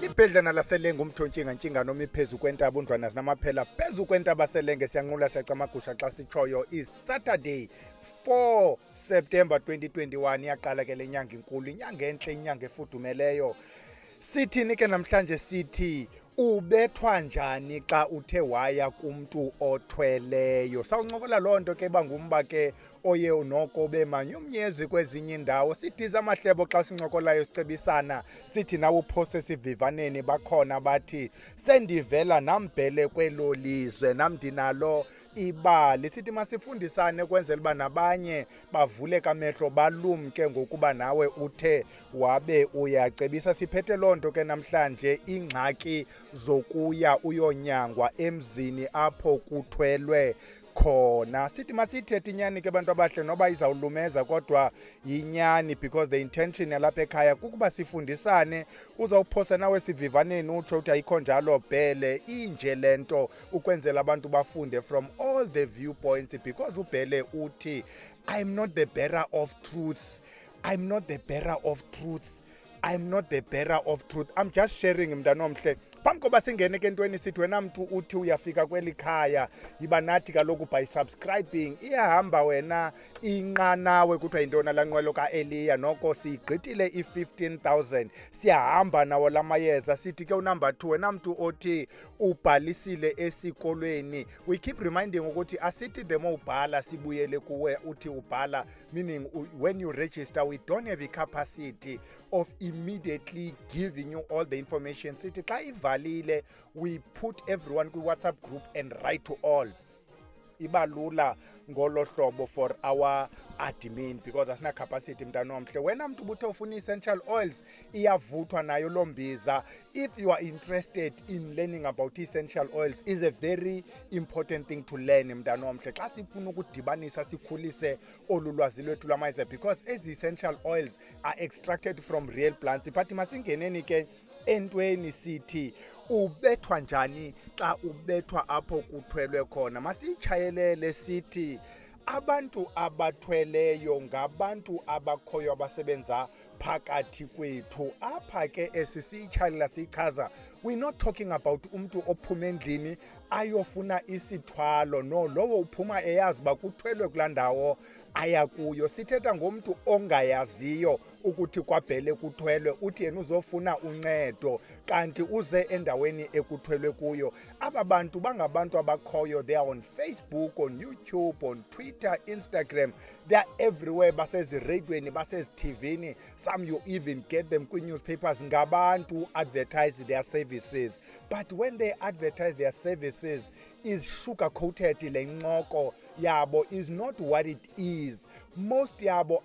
Ibhedlana laselenga umthontshinga noma iphezu kwentaba undwana zinamaphela phezu kwentaba selenge siyanqula siyacamagusha xa sitshoyo is Saturday 4 September 2021 yaqala ke lenyanga inkulu inyanga enhle inyanga efudumeleyo. Sithini ke namhlanje sithi ubethwa njani xa uthe waya kumntu othweleyo. Sawuncokola lonto ke bangumba ke oye noko bemanyumnyezi kwezinye indawo sidiza amahlebo xa sincokolayo sicebisana sithi nawe uphose sivivaneni bakhona bathi sendivela nambhele kwelo lizwe namdinalo ibali sithi masifundisane kwenzela uba nabanye bavule kamehlo balumke ngokuba nawe uthe wabe uyacebisa. Siphethe lonto ke namhlanje ingxaki zokuya uyonyangwa emzini apho kuthwelwe khona. Sithi masithethe inyani ke bantu abahle noba izawulumeza kodwa yinyani because the intention yalapha ekhaya kukuba sifundisane. Uzawuphosa nawe sivivaneni utsho uthi ayikho njalo bhele inje lento ukwenzela abantu bafunde from all the viewpoints because ubhele uthi I'm not the bearer of truth. I'm not the bearer of truth. I'm not the bearer of truth. I'm just sharing mntanomhle. Phambi koba singene ke entweni sithi wena mntu uthi uyafika kweli khaya yiba nathi kaloku by subscribing iyahamba wena inqanawe kuthiwa yintona lanqwelo kaEliya noko siyigqithile i-15,000 siyahamba nawo lamayeza. Sithi ke unumber 2 wena mntu othi ubhalisile esikolweni we keep reminding ukuthi asithi the more ubhala sibuyele kuwe uthi ubhala meaning when you register we don't have a capacity of immediately giving you all the information. Sithi xa ivalile we put everyone ku WhatsApp group and write to all. Ibalula ngolo hlobo for our admin because asina capacity mntanomhle. Wena mntu ubuthe ufuna essential oils iyavuthwa nayo lombiza. If you are interested in learning about essential oils is a very important thing to learn mntanomhle. Xa sifuna ukudibanisa sikhulise olulwazi lwethu lwamayeza because ezi essential oils are extracted from real plants. But masingeneni ke entweni sithi ubethwa njani xa ubethwa apho kuthwelwe khona. Masiyitshayelele sithi abantu abathweleyo ngabantu abakhoyo abasebenza phakathi kwethu. Apha ke esisiyitshayelela sichaza we're not talking about umntu ophuma endlini ayofuna isithwalo no lowo uphuma eyazi uba kuthwelwe kulaa ndawo aya kuyo. Sithetha ngomntu ongayaziyo ukuthi kwabhele kuthwelwe uthi yena uzofuna uncedo kanti uze endaweni ekuthwelwe kuyo. Aba bantu bangabantu abakhoyo, they are on Facebook, on YouTube, on Twitter, Instagram, they are everywhere. Basezireyidweni, basezithivini, some you even get them kwi-newspapers. Ngabantu advertise their services, but when they advertise their services is sugar-coated. Le ncoko yabo is not what it is. Most yabo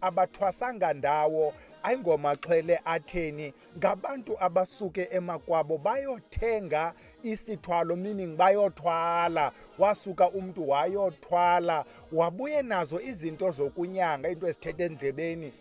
abathwasanga ndawo ayingomaxhwele atheni ngabantu abasuke emakwabo bayothenga isithwalo meaning bayothwala. Wasuka umntu wayothwala wabuye nazo izinto zokunyanga into ezithethe endlebeni.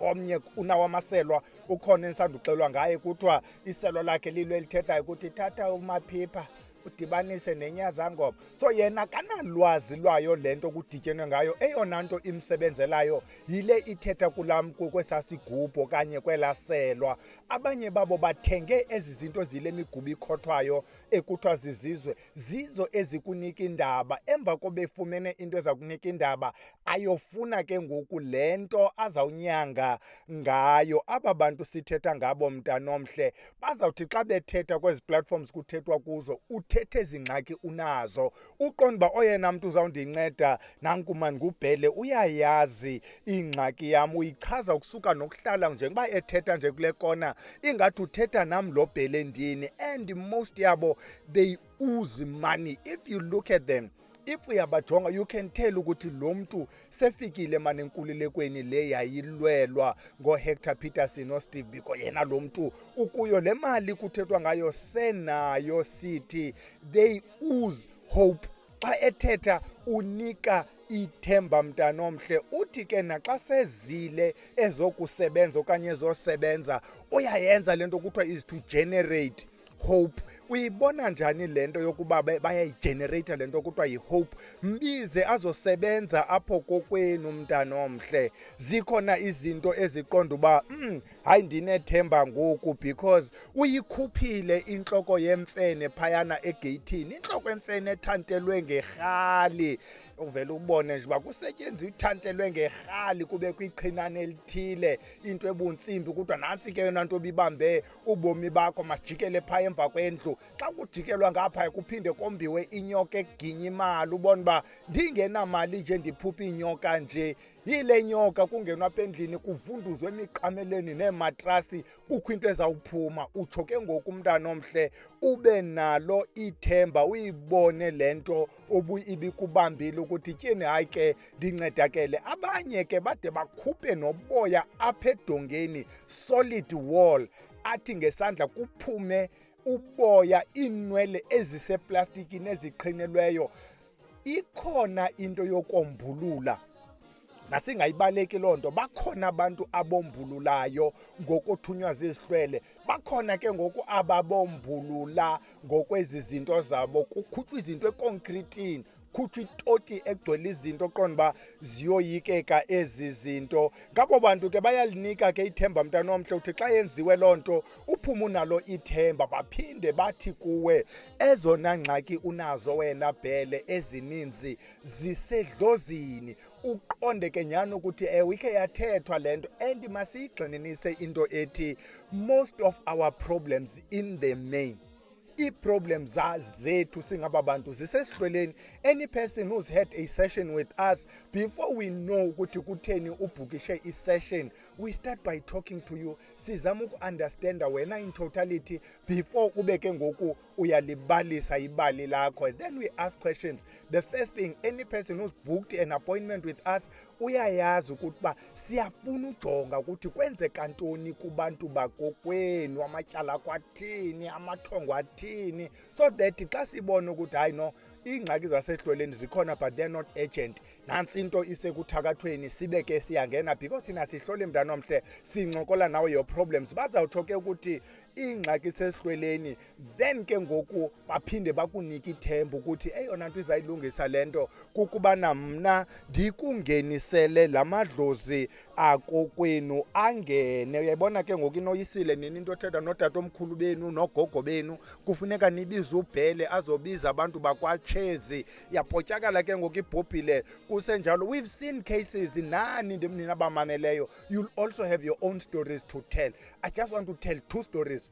Omnye unawamaselwa ukhona ensanduxelwa ngaye kuthiwa iselo lakhe lilo elithethayo ukuthi thatha umaphipha udibanise nenyazangoba. So yena kanalwazi lwayo lento kudityenwe ngayo. Eyona nto imsebenzelayo yile ithetha kwesasigubhu okanye kwelaselwa. Abanye babo bathenge ezi zinto zile migubu ikhothwayo ekuthiwa zizizwe zizo ezikunika indaba. Emva kobefumene into eza kunika indaba ayofuna ke ngoku le nto azawunyanga ngayo. Aba bantu sithetha ngabo mntanomhle bazawuthi xa bethetha kwezi platforms kuthethwa kuzo uthethe ezingxaki unazo. Uqonda uba oyena mntu uzawundinceda nankumani ngubhele uyayazi ingxaki yam. Uyichaza ukusuka nokuhlala njengoba ethetha nje kule kona ingathi uthetha nam lo bhele ndini. And most yabo they ooze money. If you look at them, if uyabajonga you can tell ukuthi lo mntu sefikile manenkululekweni le yayilwelwa ngoHector Peterson noSteve Biko. Yena lo mntu ukuyo le mali kuthethwa ngayo senayo. Sithi they ooze hope. Xa ethetha unika ithemba mntanomhle. Uthi ke naxa sezile ezokusebenza okanye ezosebenza uyayenza lento kuthiwa is to generate hope. uyibona njani lento yokuba bayayigenerate lento kuthiwa yi-hope? Mbize azosebenza apho kokwenu mntana omhle. Zikhona izinto eziqonda uba hayi ndinethemba ngoku because uyikhuphile intloko yemfene phayana egeyithini, intloko yemfene ethantelwe ngerhali. Uvele ubone nje uba kusetyenziswa ithantelwe ngerhali kube kwiqhinane elithile into ebuntsimbi kuthiwa nantsi ke yona nto bibambe ubomi bakho masijikele phaya emva kwendlu. Xa kujikelwa ngapha kuphinde kombiwe inyoka eginya imali, ubone uba ndingenamali nje ndiphupha inyoka nje. Yile nyoka kungenwa apha endlini kuvunduzwe emiqameleni neematrasi kukho into ezawuphuma. Utsho ke ngoku umntana omhle ube nalo ithemba, uyibone le nto ibikubambile ukuthi tyeni hayi ke ndincedakele. Abanye ke bade bakhuphe noboya apha edongeni, solid wall, athi ngesandla kuphume uboya, iinwele eziseplastikini eziqhinelweyo. Ikhona into yokombulula, nasingayibaleki loo nto. Bakhona abantu abombululayo ngokothunywa zizihlwele, bakhona ke ngoku ababombulula ngokwezi zinto zabo. Kukhutshwa izinto ekonkritini, khutshwa itoti egcwele izinto oqonda uba ziyoyikeka ezi zinto. Ngabo bantu ke bayalinika ke ithemba mntana omhle, uthi xa yenziwe loo nto uphume unalo ithemba. Baphinde bathi kuwe ezona ngxaki unazo wena Bhele ezininzi zisedlozini. Uqonde ke nyhani ukuthi ikhe yathethwa le nto, and masiyigxininise into ethi most of our problems in the main, ii-problems zethu singaba bantu zisesihlweleni. Any person who's had a session with us, before we know ukuthi kutheni ubhukishe i-session, we start by talking to you. Sizama uku-understanda wena in totality before ube ke ngoku uyalibalisa ibali lakho. Then we ask questions. The first thing, any person who's booked an appointment with us uyayazi ukuthi uba siyafuna ujonga ukuthi kwenzeka ntoni kubantu bakokwenu, amatyala kwathini, amathongo athini, so that xa sibone ukuthi hayi no, iingxaki zasehlweleni zikhona but they're not urgent, nantsi into isekuthakathweni, sibe ke siyangena because thina sihlole mntana omhle, sincokola nawe your problems. Bazawutsho ke ukuthi ingxaki sehlweleni, then ke ngoku baphinde bakunika ithemba ukuthi eyona nto izayilungisa le nto kukubana mna ndikungenisele la madlozi akokwenu angene. Uyayibona ke ngoku inoyisile nini into othetha notata omkhulu benu nogogo benu, kufuneka nibize uBhele azobiza abantu bakwatshezi. Yapotyakala ke ngoku ibhobhile kusenjalo. We've seen cases, nani nina bamameleyo, you'll also have your own stories to tell. I just want to tell two stories.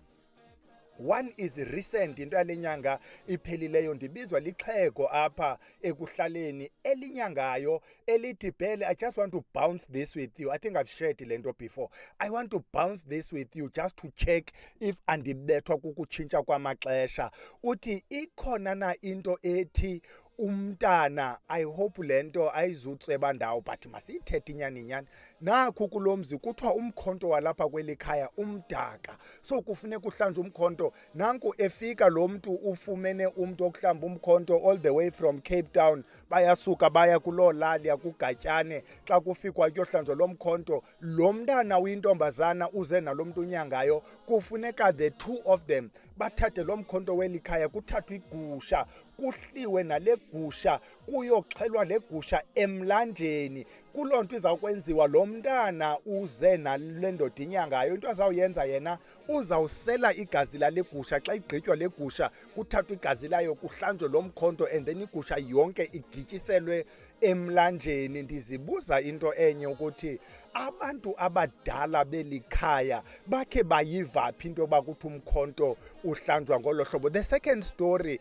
One is recent, into yale nyanga iphelileyo. Ndibizwa lixhego apha ekuhlaleni elinyangayo elithi Bhele, I just want to bounce this with you. I think I've shared le nto before. I want to bounce this with you just to check if andibethwa kukutshintsha kwamaxesha. Uthi ikhona na into ethi umntana, I hope le nto ayizutseba ndawo but masiyithethe inyani. Nakho kulo mzi kuthiwa umkhonto walapha kweli khaya umdaka, so kufuneka uhlanjwe umkhonto. Nanku efika lo mntu ufumene umntu okuhlamba umkhonto all the way from Cape Town, bayasuka baya kuloo lali yakuGatyane. Xa kufikwa kuyohlanjwa lo mkhonto, lo mntana uyintombazana uze nalo mntu unyangayo, kufuneka the two of them bathathe lo mkhonto weli khaya, kuthathwe igusha, kuhliwe nale gusha, kuyoxhelwa le gusha emlanjeni. Kuloo nto izawukwenziwa lo mntana uze nale ndoda inyangayo, into azawuyenza yena uzawusela igazi lale gusha. Xa igqitywa le gusha kuthathwa igazi layo kuhlanjwe lo mkhonto and then igusha yonke igityiselwe emlanjeni. Ndizibuza into enye ukuthi abantu abadala belikhaya bakhe bayiva phi into yoba kuthi umkhonto uhlanjwa ngolo hlobo. The second story,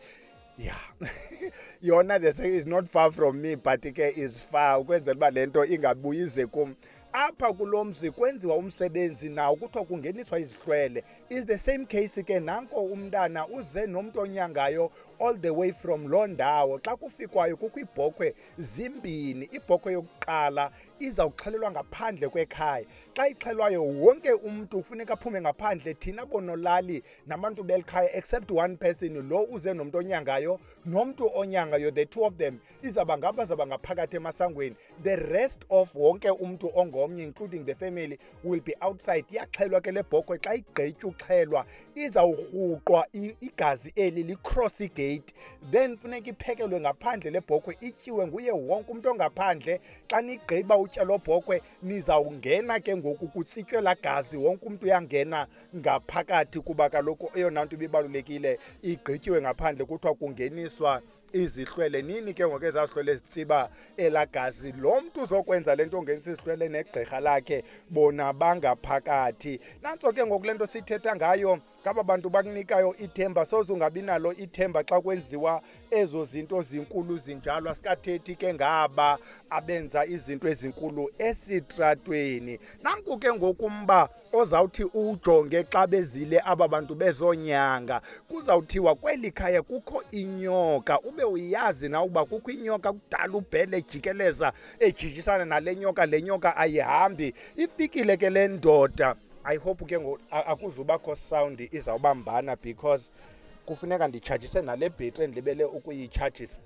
yona they say is not far from me but ke is far, ukwenzela uba le nto ingabuyize kum. Apha kulo mzi kwenziwa umsebenzi nawo kuthiwa kungeniswa izihlwele. Is the same case ke, nanko umntana uze nomntu onyangayo all the way from loo ndawo. Xa kufikwayo kukho iibhokhwe zimbini. Ibhokhwe yokuqala izawuxhelelwa ngaphandle kwekhaya. Xa ixhelwayo wonke umntu kufuneka aphume ngaphandle, thina bonolali nabantu belikhaya, except one person, lo uze nomntu onyangayo nomntu onyangayo, the two of them izaba ngaphakathi emasangweni. The rest of wonke umntu ongomnye, including the family, will be outside. Iyaxhelwa ke le bhokhwe. Xa igqitya uxhelwa izawurhuqwa igazi eli licross igate, then funeka iphekelwe ngaphandle le bhokhwe, ityiwe nguye wonke umntu ongaphandle. Xa nigqiba utya lo bhokhwe nizawungena ke ngoku kutsitywe laa gazi, wonke umntu uyangena ngaphakathi, kuba kaloku eyona nto ibibalulekile igqityiwe ngaphandle, kuthiwa kungeniswa izihlwele. Nini ke ngoku ezazihlwele zitsiba elaa gazi? Lo mntu uzokwenza le nto ungenisa izihlwele negqirha lakhe bona bangaphakathi. Nantso ke ngoku le nto sithetha ngayo, ngaba bantu bakunikayo ithemba. Soze ungabi nalo ithemba xa kwenziwa ezo zinto zinkulu zinjalo. Asikathethi ke ngaba abenza izinto ezinkulu esitratweni. Nanku ke ngoku mba ozawuthi ujonge xa bezile aba bantu bezonyanga. Kuzawuthiwa kweli khaya kukho inyoka. Ube uyazi na uba kukho inyoka kudala ubhele ejikeleza ejijisana nale nyoka. Le nyoka ayihambi. Ifikile ke le ndoda. I hope ke akuzubakho sound izawubambana, because kufuneka nditshajise nale bhetri endilibele ukuyitshajisa.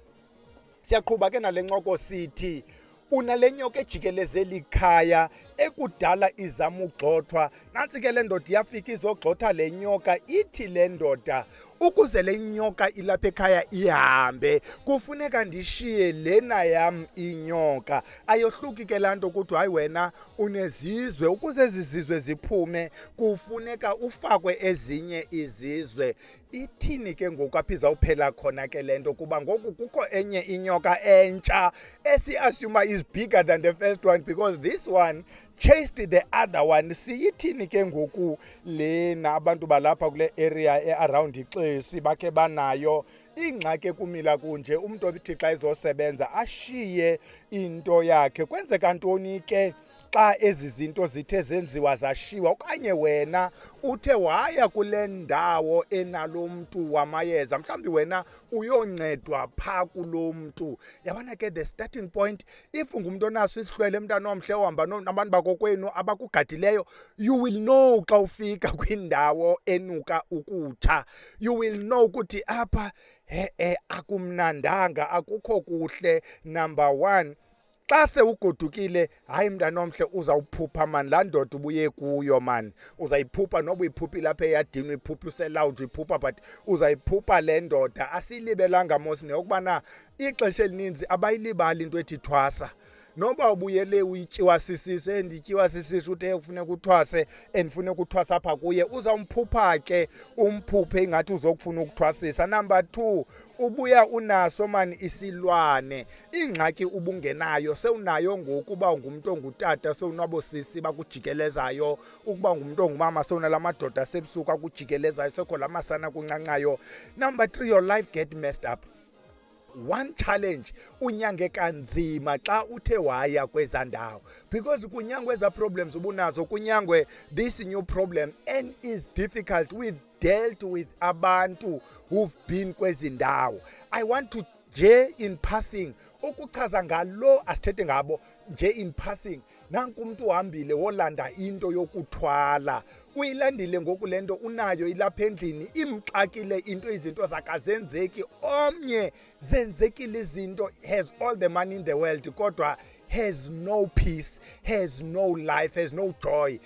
Siyaqhuba ke nale ncoko sithi unale nyoka ejikeleze likhaya ekudala izama ugxothwa. Nantsi ke le ndoda iyafika izogxotha le nyoka. Ithi le ndoda, ukuze le nyoka ilapha ekhaya ihambe kufuneka ndishiye lena yam inyoka. Ayohluki ke laa nto ukuthi hayi wena unezizwe, ukuze ezi zizwe ziphume kufuneka ufakwe ezinye izizwe. Ithini ke ngoku apha izawuphela khona ke le nto? Kuba ngoku kukho enye inyoka entsha esi-assume is bigger than the first one, because this one chased the other one. Siyithini ke ngoku lena abantu balapha kule area e-around ixesi bakhe banayo ingxaki kumila kunje? Umntu obithi xa ezosebenza ashiye into yakhe. Kwenzeka ntoni ke xa ezi zinto zithe zenziwa zashiwa, okanye wena uthe waya kule ndawo enalo mntu wamayeza, mhlawumbi wena uyoncedwa phaa kulo mntu? Yabona ke the starting point, if ungumntu onaso isihlwele, mntana omhle ohamba nabantu bakokwenu abakugadileyo, you will know xa ufika kwindawo enuka ukutsha. You will know ukuthi apha akumnandanga, akukho kuhle. Number one, xa sewugodukile, hayi mntana omhle, uzawuphupha mani laa ndoda ubuye kuyo mani. Uzayiphupha noba uyiphuphile apha eyadini, uyiphupha uselawundi, uyiphupha, but uzayiphupha le ndoda. Asiyilibelanga mos neyokubana ixesha elininzi abayilibali into ethi thwasa. Noba ubuyele uyityiwa sisisu, ndityiwa sisisu, uthi kufuneka uthwase, endifuneka uthwasa apha kuye, uzawumphupha ke, umphuphe ingathi uzokufuna ukuthwasisa. Number two, ubuya unaso mani isilwane. Ingxaki ubungenayo sewunayo ngoku. Uba ungumntu ongutata sewunabo sisi bakujikelezayo, ukuba ngumntu ongumama sewunala madoda asebusuku akujikelezayo, sekho la masana kuncancayo. Number three, your life get messed up. One challenge, unyange kanzima xa uthe waya kweza ndawo, because kunyangwe eza problems ubunazo, kunyangwe this new problem, and is difficult. We've dealt with abantu who've been kwezi ndawo. I want to nje in passing ukuchaza ngalo asithethe ngabo nje in passing. Nanku umuntu uhambile wolanda into yokuthwala, uyilandile ngoku le nto unayo ilapha endlini, imxakile into, izinto zakazenzeki. Omnye zenzekile izinto, has all the money in the world, kodwa has no peace, has no life, has no joy.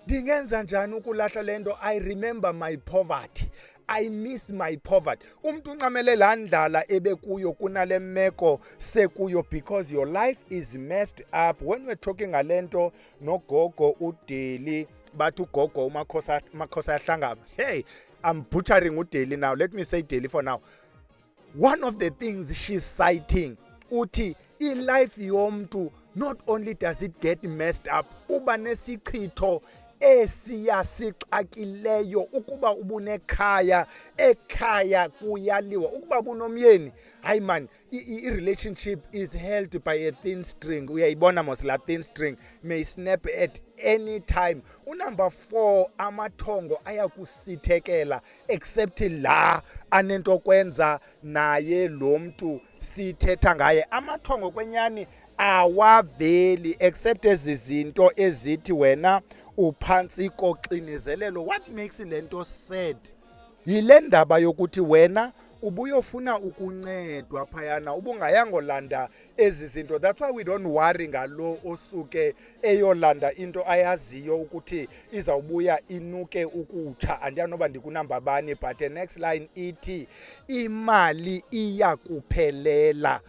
Ndingenza njani ukulahla le nto? I remember my poverty. I miss my poverty. Umntu uncamele laa ndlala ebekuyo kunale meko sekuyo, because your life is messed up. When we're talking ngale nto nogogo uDeli, bathi ugogo uMakhosa yahlangama. Hey, I'm butchering uDeli now. Let me say Deli for now. One of the things she's citing, uthi i-life yomntu, not only does it get messed up, uba nesichitho esiyasixakileyo. Ukuba ubunekhaya, ekhaya kuyaliwa. Ukuba bunomyeni, hayi man, i-relationship is held by a thin string. Uyayibona mos la thin string may snap at any time. Unumber 4, amathongo ayakusithekela except la anento kwenza naye lo mntu sithetha ngaye. Amathongo kwenyani awaveli except ezi zinto ezithi wena uphantsi koxinizelelo. What makes lento sad yile ndaba yokuthi wena ubuyofuna ukuncedwa phayana, ubungayangolanda ezi zinto. That's why we don't worry ngalo osuke eyolanda into ayaziyo ukuthi izawubuya inuke ukutsha. Andiyanoba ndikunamba bani, but the next line ithi imali iyakuphelela,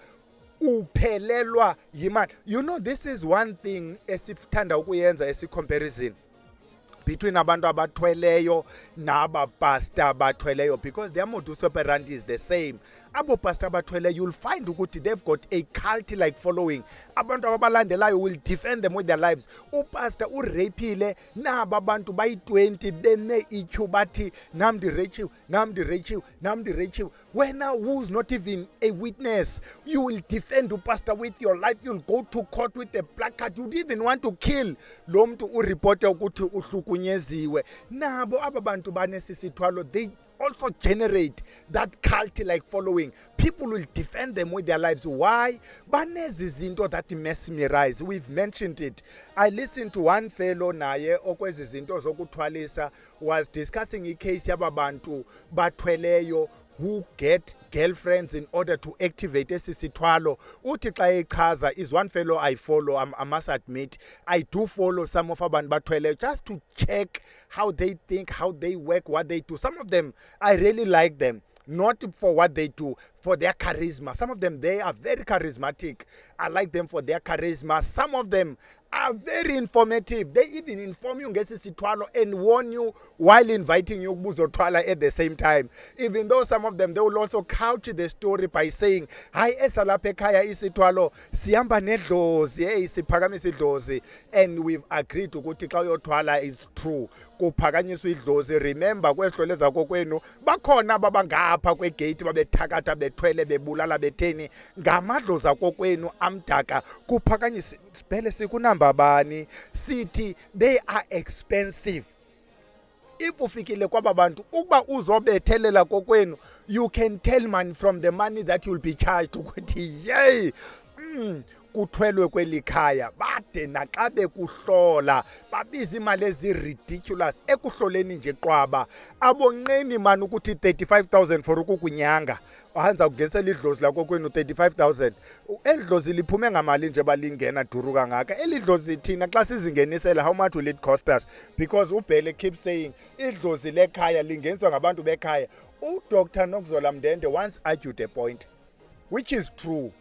uphelelwa yimali. You know, this is one thing esithanda ukuyenza comparison between abantu abathweleyo nabapasta abathweleyo, because their modus operandi is the same. Abo pasta abathweleyo, you'll find ukuthi they've got a cult like following. Abantu abalandelayo will defend them with their lives. Upasta urapile naba abantu bayi-20 beme ityhu bathi namndirechiwe, namndirechiwe, namndirechiwe. Wena who's not even a witness, you will defend upasta with your life. You'll go to court with a placard. You'd even want to kill lo mntu uripote ukuthi uhlukunyeziwe. Nabo aba bantu banesisithwalo, they also generate that cult like following. People will defend them with their lives. Why? Banezi zinto that mesmerize. We've mentioned it. I listened to one fellow naye okwezi zinto zokuthwalisa was discussing a case yaba bantu bathweleyo who get girlfriends in order to activate Isithwalo. Uthi xa echaza is one fellow I follow. I must admit, I do follow some of abantu bathweleyo just to check how they think, how they work, what they do. Some of them, I really like them. Not for what they do, for their charisma. Some of them, they are very charismatic. I like them for their charisma. Some of them are very informative. They even inform you ngesisithwalo and warn you while inviting you kubuzothwala at the same time. Even though some of them, they will also couch the story by saying, hayi esalapha ekhaya isithwalo sihamba nedlozi, hey siphakamisa idlozi, and we've agreed ukuthi xa uyothwala is true. Kuphakanyiswa idlozi. Remember kwehlole zakokwenu bakhona babangapha kwegate babethakatha bethwele bebulala betheni ngamadlozi akokwenu amdaka. Kuphakanyiswa sibhele sikunamba bani sithi they are expensive. If ufikile kwaba bantu ukuba uzobethelela kokwenu, you can tell man from the money that you'll be charged ukuthi yey kuthwelwe kweli khaya bade naxa bekuhlola babiza imali ezi-ridiculous ekuhloleni nje qwaba. Abonqeni mani ukuthi 35,000 for ukukunyanga wahanza kugesela idlozi lakokwenu 35,000. Elidlozi liphume ngamali nje balingena duru kangaka. Elidlozi thina xa sizingenisela, how much will it cost us? Because ubhele keeps saying idlozi lekhaya lingeniswa ngabantu bekhaya. Dr. Nokzola Mndende once argued a point which is true.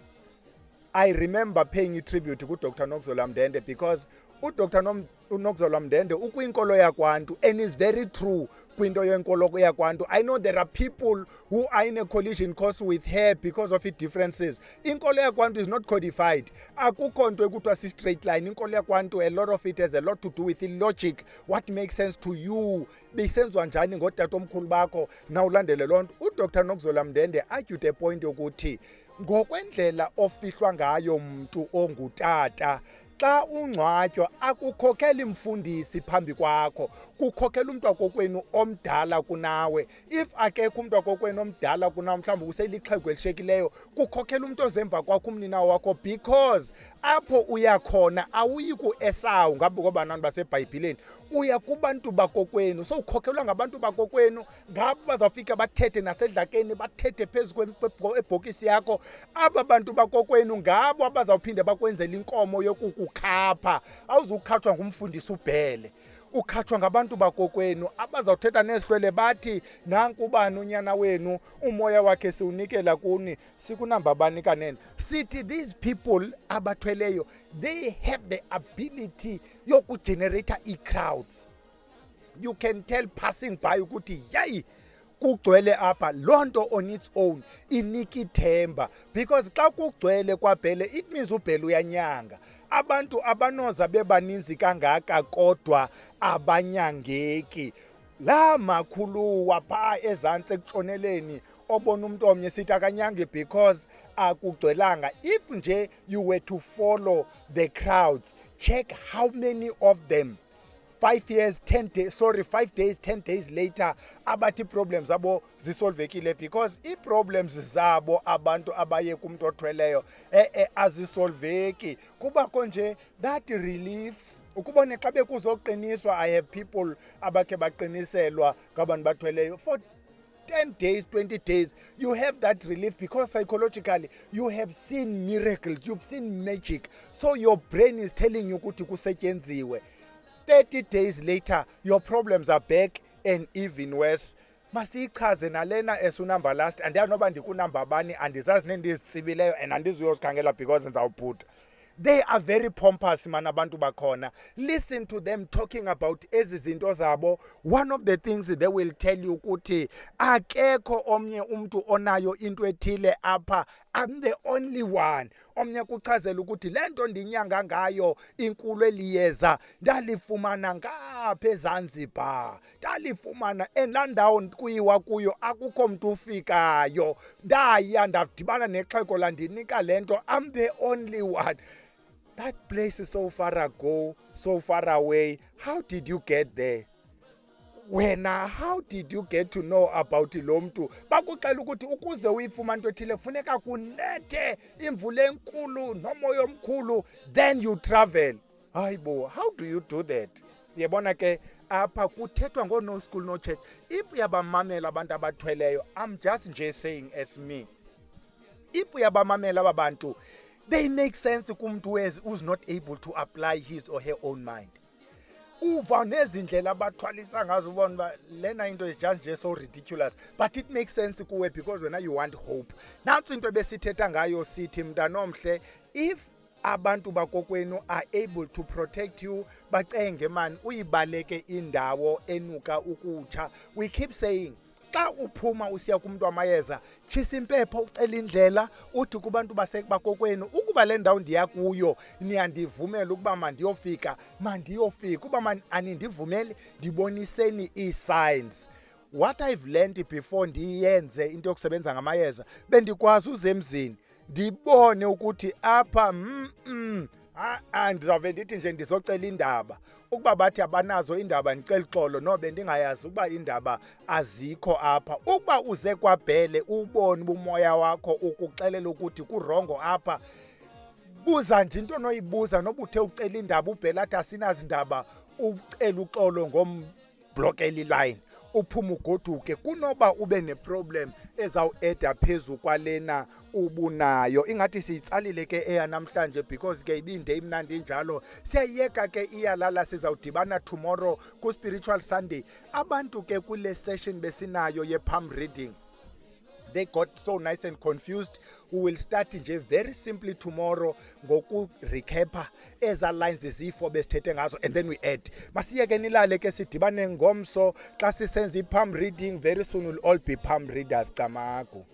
I remember paying tribute to Dr. Nokzola Mndende because Dr. Nokzola Mndende ukwinkolo yakwantu, and is very true kwinto yenkolo yakwantu. I know there are people who are in a collision course with her because of its differences. Inkolo yakwantu is not codified. Akukho nto ekuthiwa si-straight line. Inkolo yakwantu, a lot of it has a lot to do with the logic. What makes sense to you? Besenziwa njani ngotatomkhulu bakho na ulandele loo nto. Dr. Nokzola Mndende argued a point yokuthi ngokwendlela ofihlwa ngayo mntu ongutata, xa ungcwatywa akukhokheli mfundisi phambi kwakho, kukhokhela umntu wakokwenu omdala kunawe. If akekho umntu wakokwenu omdala kunawe, mhlawumbi uselixhego elishekileyo, kukhokhela umntu ozemva kwakho umninawo wakho, because apho uyakhona awuyi ku-Esawu ngabo kwabantu basebhayibhileni, uya kubantu bakokwenu. So ukhokhelwa ngabantu bakokwenu, ngabo bazawufika bathethe nasedlakeni, bathethe phezu kwebhokisi yakho. Aba bantu bakokwenu ngabo abazawuphinde bakwenzela inkomo yokukukhapha. Awuzukhatshwa ngumfundisi ubhele, ukhatshwa ngabantu bakokwenu abazawuthetha nezihlwele bathi nanku ubani unyana wenu, umoya wakhe siwunikela kuni, sikunamba bani kanene. Sithi these people abathweleyo, they have the ability yokugenerate i-crowds. You can tell passing by ukuthi yayi kugcwele apha. Lonto on its own inika ithemba, because xa kugcwele kwabhele it means ubhele uyanyanga. abantu abanoza bebaninzi kangaka kodwa abanyangeki. La makhulu wapha ezantsi ekutshoneleni obona umuntu omnye sithi akanyange because akugcwelanga. If nje you were to follow the crowds, check how many of them 5 days 10 days later abathi problems abo zisolvekile, because i-problems zabo abantu abaye kumntu othweleyo azisolveki. Kubakho nje that relief. Ukubone xa bekuzoqiniswa, I have people abakhe baqiniselwa ngabantu bathweleyo for 10 days, 20 days, you have that relief because psychologically you have seen miracles, you've seen magic. So your brain is telling you ukuthi kusetyenziwe. 30 days later, your problems are back and even worse. Masiyichaze nalena esunumber last, andiyanoba ndikunumber bani, andizazi nendizitsibileyo and andizuyozikhangela because ndizawubhuda. They are very pompous, man, abantu bakhona. Listen to them talking about ezi zinto zabo. One of the things they will tell you ukuthi akekho omnye umntu onayo into ethile apha. I'm the only one. Omnye kuchazela ukuthi lento ndinyanga ngayo inkulu eliyeza ndalifumana ngapha eZanzibar. Ndalifumana enlandawo kuyiwa kuyo akukho mntu ufikayo. Ndaya ndadibana nexhego landinika lento. I'm the only one. That place is so far ago, so far away. How did you get there? How did you get to know about lo mntu? Bakuxela ukuthi ukuze uyifumane into ethile funeka kunethe imvula enkulu nomoya omkhulu, then you travel. Hayibo, how do you do that? Yebona ke apha kuthethwa no school no church. If uyabamamela abantu abathweleyo, I'm just saying as me. If uyabamamela abantu, they make sense kumntu who's not able to apply his or her own mind. Uva nezindlela abathwalisa ngazo ubona ba lena into is just so ridiculous, but it makes sense kuwe because when you want hope. Nansi into besithetha ngayo sithi mntanomhle, if abantu bakokwenu are able to protect you, bacenge man uyibaleke indawo enuka ukutsha. We keep saying xa uphuma usiya kumuntu amayeza, tshisa impepho ucela indlela uthi kubantu bakokwenu ukuba le ndawo ndiya kuyo niyandivumela ukuba mandiyofika, uba anindivumeli ndiboniseni ii-signs. What I've learned before ndiyenze into yokusebenza ngamayeza, bendikwazi uze emzini ndibone ukuthi apha ndizawube ndithi nje ndizocela indaba. Ukuba bathi abanazo indaba ndicela xolo, no bendingayazi ukuba indaba azikho apha. Ukuba uze kwaBhele ubone ubumoya wakho ukuxelela ukuthi kurongo apha, buza nje into noyibuza, noba uthe ucela indaba uBhele athi asinazi indaba, ucela uxolo ngomblokela iline uphuma ugoduke, kunoba ube neproblem ezawu-eda phezu kwalena ubunayo. Ingathi siyitsalile ke eya namhlanje because ke ibinde imnandi njalo. Siyayeka ke iyalala, sizawudibana tomorrow ku-Spiritual Sunday. Abantu ke kule session besinayo ye-palm reading, they got so nice and confused. We will start nje very simply tomorrow ngoku-recapa eza lines zifo besithethe ngazo and then we add. Masiyeke nilale ke sidibane ngomso xa sisenza i-palm reading. Very soon we'll all be palm readers, Camagu.